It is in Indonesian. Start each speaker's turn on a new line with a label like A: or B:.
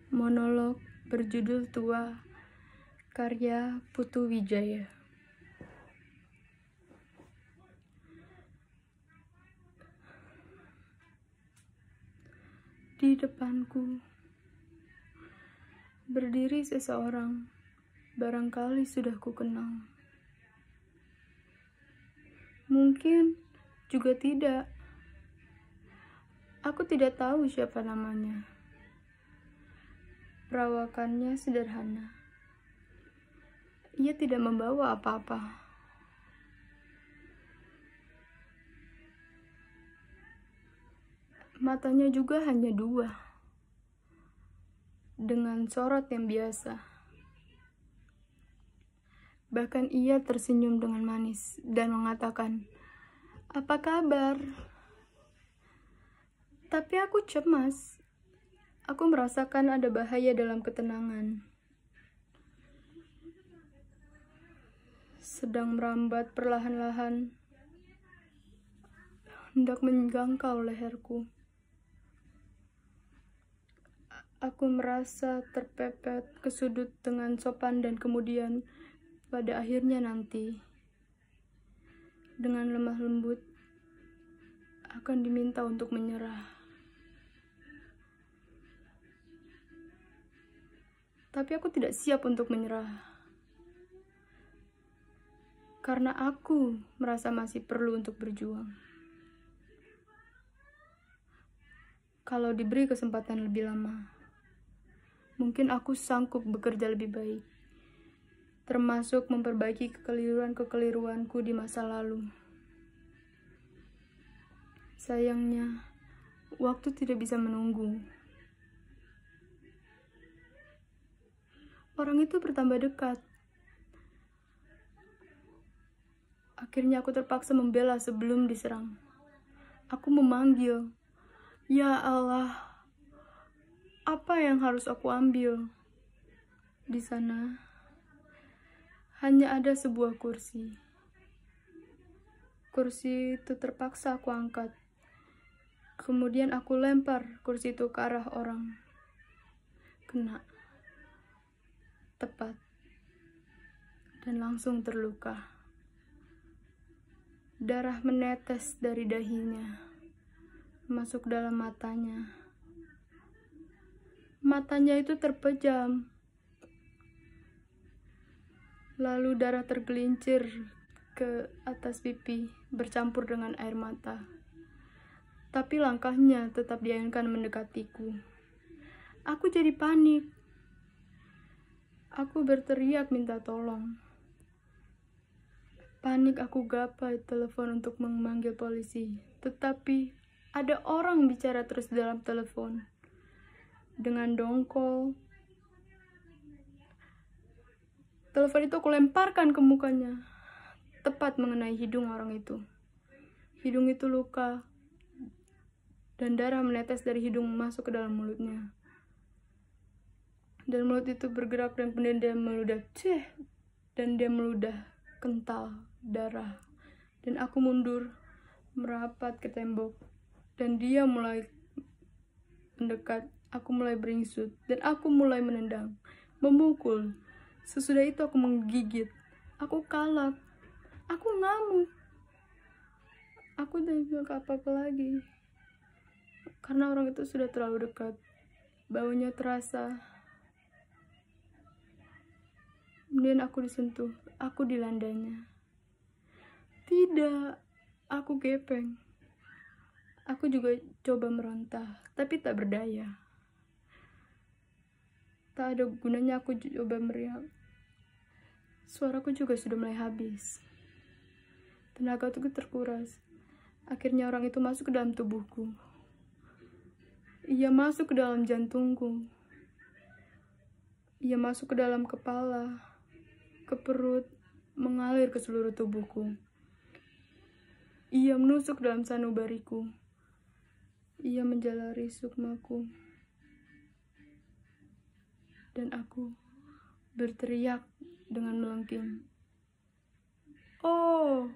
A: Monolog berjudul Tua, karya Putu Wijaya. Di depanku berdiri seseorang, barangkali sudah kukenal. Mungkin juga tidak. Aku tidak tahu siapa namanya. Perawakannya sederhana. Ia tidak membawa apa-apa. Matanya juga hanya dua, dengan sorot yang biasa. Bahkan ia tersenyum dengan manis dan mengatakan, "Apa kabar?" Tapi aku cemas. Aku merasakan ada bahaya dalam ketenangan. Sedang merambat perlahan-lahan, hendak menjangkau leherku. Aku merasa terpepet ke sudut dengan sopan dan kemudian pada akhirnya nanti dengan lemah lembut akan diminta untuk menyerah. Tapi aku tidak siap untuk menyerah. Karena aku merasa masih perlu untuk berjuang. Kalau diberi kesempatan lebih lama, mungkin aku sanggup bekerja lebih baik, termasuk memperbaiki kekeliruan-kekeliruanku di masa lalu. Sayangnya, waktu tidak bisa menunggu. Orang itu bertambah dekat. Akhirnya aku terpaksa membela sebelum diserang. Aku memanggil, "Ya Allah, apa yang harus aku ambil?" Di sana hanya ada sebuah kursi. Kursi itu terpaksa aku angkat. Kemudian aku lempar kursi itu ke arah orang. Kena. Tepat. Dan langsung terluka. Darah menetes dari dahinya, masuk dalam matanya. Matanya itu terpejam. Lalu darah tergelincir ke atas pipi, bercampur dengan air mata. Tapi langkahnya tetap diayunkan mendekatiku. Aku jadi panik. Aku berteriak minta tolong. Panik aku gapai telepon untuk memanggil polisi. Tetapi ada orang bicara terus dalam telepon. Dengan dongkol. Telepon itu aku lemparkan ke mukanya. Tepat mengenai hidung orang itu. Hidung itu luka. Dan darah menetes dari hidung masuk ke dalam mulutnya. Dan mulut itu bergerak dan kemudian dia meludah. Dan dia meludah kental darah. Dan aku mundur, merapat ke tembok. Dan dia mulai mendekat. Aku mulai beringsut. Dan aku mulai menendang, memukul. Sesudah itu aku menggigit. Aku kalap. Aku ngamuk. Aku tidak apa-apa lagi. Karena orang itu sudah terlalu dekat. Baunya terasa. Kemudian aku disentuh. Aku dilandanya. Tidak. Aku gepeng. Aku juga coba meronta. Tapi tak berdaya. Tak ada gunanya aku coba meriak. Suaraku juga sudah mulai habis. Tenagaku terkuras. Akhirnya orang itu masuk ke dalam tubuhku. Ia masuk ke dalam jantungku. Ia masuk ke dalam kepala, ke perut, mengalir ke seluruh tubuhku. Ia menusuk dalam sanubariku. Ia menjalari sukmaku. Dan aku berteriak dengan melengking, "Oh!"